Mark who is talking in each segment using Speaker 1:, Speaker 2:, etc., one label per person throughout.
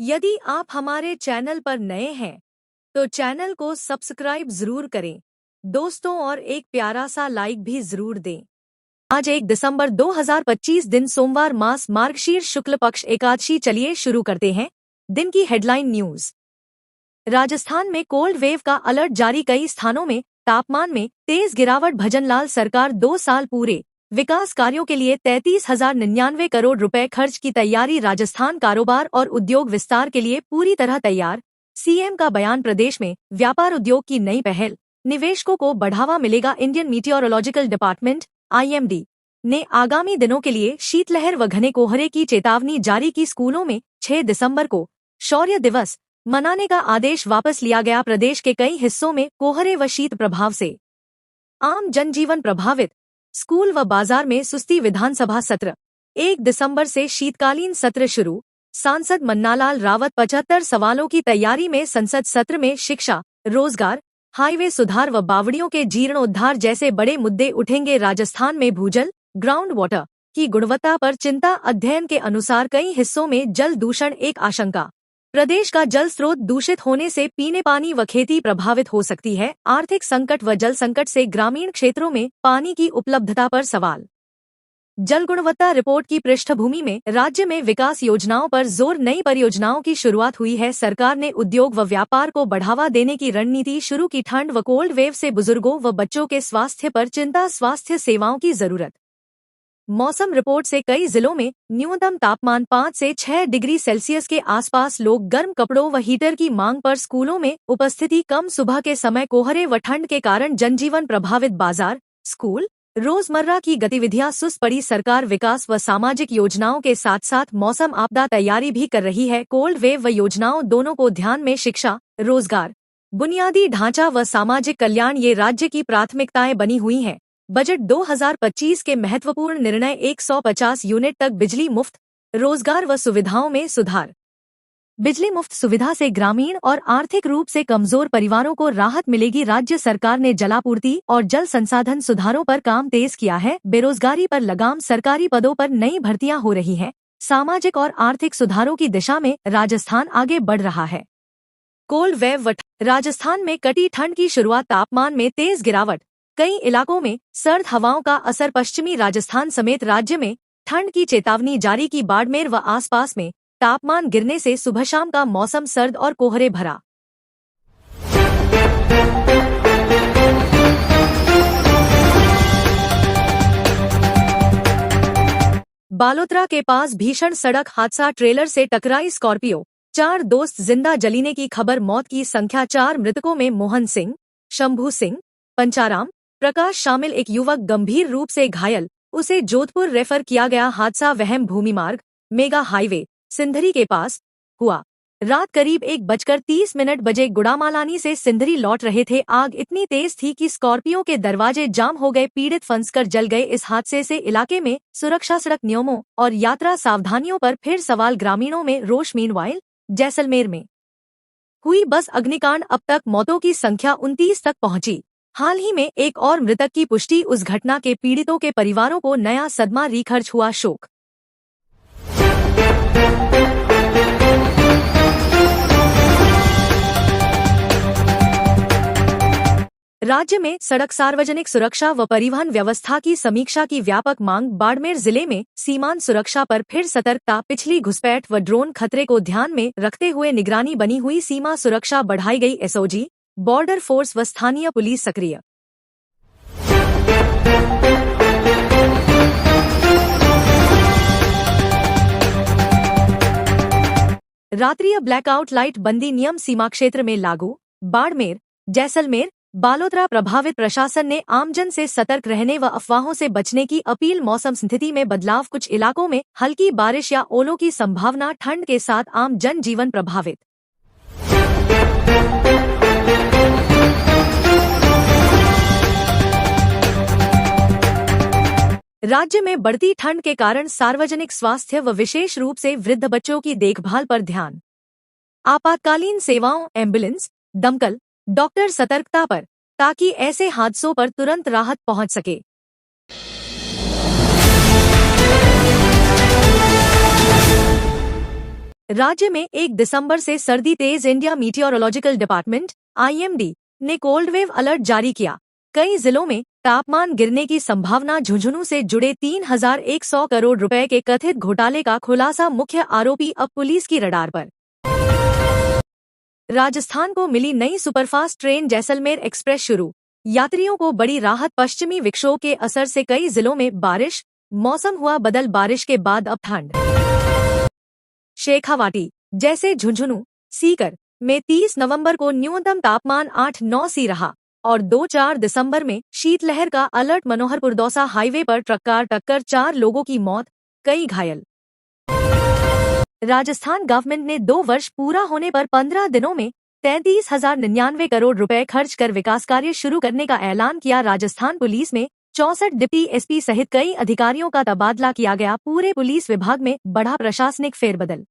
Speaker 1: यदि आप हमारे चैनल पर नए हैं तो चैनल को सब्सक्राइब जरूर करें दोस्तों और एक प्यारा सा लाइक भी जरूर दें। आज 1 दिसंबर 2025 दिन सोमवार मास मार्गशीर्ष शुक्ल पक्ष एकादशी। चलिए शुरू करते हैं दिन की हेडलाइन न्यूज। राजस्थान में कोल्ड वेव का अलर्ट जारी, कई स्थानों में तापमान में तेज गिरावट। भजनलाल सरकार 2 साल पूरे विकास कार्यों के लिए 33,099 करोड़ रुपए खर्च की तैयारी। राजस्थान कारोबार और उद्योग विस्तार के लिए पूरी तरह तैयार, सीएम का बयान। प्रदेश में व्यापार उद्योग की नई पहल, निवेशकों को बढ़ावा मिलेगा। इंडियन मीटियोरोलॉजिकल डिपार्टमेंट IMD ने आगामी दिनों के लिए शीतलहर व घने कोहरे की चेतावनी जारी की। स्कूलों में 6 दिसंबर को शौर्य दिवस मनाने का आदेश वापस लिया गया। प्रदेश के कई हिस्सों में कोहरे व शीत प्रभाव से आम जनजीवन प्रभावित। स्कूल व बाजार में सुस्ती। विधानसभा सत्र 1 दिसंबर से शीतकालीन सत्र शुरू। सांसद मन्नालाल रावत 75 सवालों की तैयारी में। संसद सत्र में शिक्षा, रोजगार, हाईवे सुधार व बावड़ियों के जीर्णोद्धार जैसे बड़े मुद्दे उठेंगे। राजस्थान में भूजल, ग्राउंड वाटर की गुणवत्ता पर चिंता। अध्ययन के अनुसार कई हिस्सों में जल दूषण एक आशंका। प्रदेश का जल स्रोत दूषित होने से पीने पानी व खेती प्रभावित हो सकती है। आर्थिक संकट व जल संकट से ग्रामीण क्षेत्रों में पानी की उपलब्धता पर सवाल। जल गुणवत्ता रिपोर्ट की पृष्ठभूमि में राज्य में विकास योजनाओं पर जोर। नई परियोजनाओं की शुरुआत हुई है। सरकार ने उद्योग व व्यापार को बढ़ावा देने की रणनीति शुरू की। ठंड व कोल्ड वेव से बुजुर्गों व बच्चों के स्वास्थ्य पर चिंता, स्वास्थ्य सेवाओं की जरूरत। मौसम रिपोर्ट से कई जिलों में न्यूनतम तापमान 5 से 6 डिग्री सेल्सियस के आसपास। लोग गर्म कपड़ों व हीटर की मांग पर। स्कूलों में उपस्थिति कम। सुबह के समय कोहरे व ठंड के कारण जनजीवन प्रभावित। बाजार, स्कूल, रोजमर्रा की गतिविधियां सुस्त पड़ी। सरकार विकास व सामाजिक योजनाओं के साथ साथ मौसम आपदा तैयारी भी कर रही है। कोल्ड वेव व योजनाओं दोनों को ध्यान में। शिक्षा, रोजगार, बुनियादी ढांचा व सामाजिक कल्याण ये राज्य की प्राथमिकताएं बनी हुई हैं। बजट 2025 के महत्वपूर्ण निर्णय। 150 यूनिट तक बिजली मुफ्त, रोजगार व सुविधाओं में सुधार। बिजली मुफ्त सुविधा से ग्रामीण और आर्थिक रूप से कमजोर परिवारों को राहत मिलेगी। राज्य सरकार ने जलापूर्ति और जल संसाधन सुधारों पर काम तेज किया है। बेरोजगारी पर लगाम, सरकारी पदों पर नई भर्तियां हो रही हैं। सामाजिक और आर्थिक सुधारों की दिशा में राजस्थान आगे बढ़ रहा है। कोल्ड वेव व राजस्थान में कटी ठंड की शुरुआत। तापमान में तेज गिरावट, कई इलाकों में सर्द हवाओं का असर। पश्चिमी राजस्थान समेत राज्य में ठंड की चेतावनी जारी की। बाड़मेर व आसपास में तापमान गिरने से सुबह शाम का मौसम सर्द और कोहरे भरा। बालोतरा के पास भीषण सड़क हादसा, ट्रेलर से टकराई स्कॉर्पियो। 4 दोस्त जिंदा जलीने की खबर। मौत की संख्या 4। मृतकों में मोहन सिंह, शंभू सिंह, पंचाराम, प्रकाश शामिल। एक युवक गंभीर रूप से घायल, उसे जोधपुर रेफर किया गया। हादसा वहम भूमि मार्ग, मेगा हाईवे, सिंधरी के पास हुआ। रात करीब 1:30 बजे गुड़ामालानी से सिंधरी लौट रहे थे। आग इतनी तेज थी कि स्कॉर्पियो के दरवाजे जाम हो गए। पीड़ित फंसकर जल गए। इस हादसे से इलाके में सुरक्षा, सड़क नियमों और यात्रा सावधानियों पर फिर सवाल। ग्रामीणों में रोष। मीनवाइल जैसलमेर में हुई बस अग्निकांड, अब तक मौतों की संख्या 29 तक पहुंची। हाल ही में एक और मृतक की पुष्टि। उस घटना के पीड़ितों के परिवारों को नया सदमा। रीखर्च हुआ शोक। राज्य में सड़क, सार्वजनिक सुरक्षा व परिवहन व्यवस्था की समीक्षा की व्यापक मांग। बाड़मेर जिले में सीमांत सुरक्षा पर फिर सतर्कता। पिछली घुसपैठ व ड्रोन खतरे को ध्यान में रखते हुए निगरानी बनी हुई। सीमा सुरक्षा बढ़ाई गई। SOG, बॉर्डर फोर्स व स्थानीय पुलिस सक्रिय। रात्रिय ब्लैकआउट लाइट बंदी नियम सीमा क्षेत्र में लागू। बाड़मेर, जैसलमेर, बालोतरा प्रभावित। प्रशासन ने आमजन से सतर्क रहने व अफवाहों से बचने की अपील। मौसम स्थिति में बदलाव, कुछ इलाकों में हल्की बारिश या ओलों की संभावना। ठंड के साथ आम जनजीवन प्रभावित। राज्य में बढ़ती ठंड के कारण सार्वजनिक स्वास्थ्य व विशेष रूप से वृद्ध बच्चों की देखभाल पर ध्यान। आपातकालीन सेवाओं, एम्बुलेंस, दमकल, डॉक्टर सतर्कता पर, ताकि ऐसे हादसों पर तुरंत राहत पहुंच सके। राज्य में 1 दिसंबर से सर्दी तेज। इंडिया मीटियोरोलॉजिकल डिपार्टमेंट (IMD) ने कोल्ड वेव अलर्ट जारी किया। कई जिलों में तापमान गिरने की संभावना। झुंझुनू से जुड़े 3,100 करोड़ रुपए के कथित घोटाले का खुलासा। मुख्य आरोपी अब पुलिस की रडार पर। राजस्थान को मिली नई सुपरफास्ट ट्रेन जैसलमेर एक्सप्रेस शुरू। यात्रियों को बड़ी राहत। पश्चिमी विक्षोभ के असर से कई जिलों में बारिश। मौसम हुआ बदल। बारिश के बाद अब ठंड। शेखावाटी जैसे झुंझुनू, सीकर में 30 नवंबर को न्यूनतम तापमान 8-9 सी रहा और 2-4 दिसंबर में शीतलहर का अलर्ट। मनोहरपुर दौसा हाईवे पर ट्रक कार टक्कर, 4 लोगों की मौत, कई घायल। राजस्थान गवर्नमेंट ने 2 वर्ष पूरा होने पर 15 दिनों में 33,099 करोड़ रुपए खर्च कर विकास कार्य शुरू करने का ऐलान किया। राजस्थान पुलिस में 64 डिप्टी SP सहित कई अधिकारियों का तबादला किया गया। पूरे पुलिस विभाग में बढ़ा प्रशासनिक फेरबदल।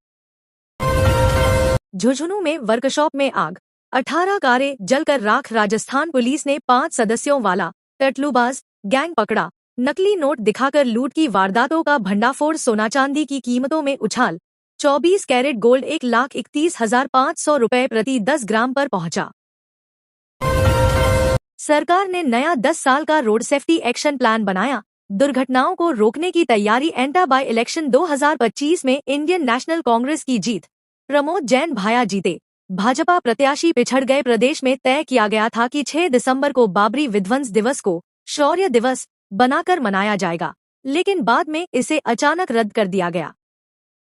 Speaker 1: झुंझुनू में वर्कशॉप में आग, 18 कारें जलकर राख। राजस्थान पुलिस ने 5 सदस्यों वाला टटलूबाज गैंग पकड़ा। नकली नोट दिखाकर लूट की वारदातों का भंडाफोड़। सोना चांदी की कीमतों में उछाल। 24 कैरेट गोल्ड 1,31,500 रुपए प्रति 10 ग्राम पर पहुंचा। सरकार ने नया 10 साल का रोड सेफ्टी एक्शन प्लान बनाया। दुर्घटनाओं को रोकने की तैयारी। एंटा बाई इलेक्शन 2025 में इंडियन नेशनल कांग्रेस की जीत। प्रमोद जैन भाया जीते। भाजपा प्रत्याशी पिछड़ गए। प्रदेश में तय किया गया था कि 6 दिसंबर को बाबरी विध्वंस दिवस को शौर्य दिवस बनाकर मनाया जाएगा, लेकिन बाद में इसे अचानक रद्द कर दिया गया।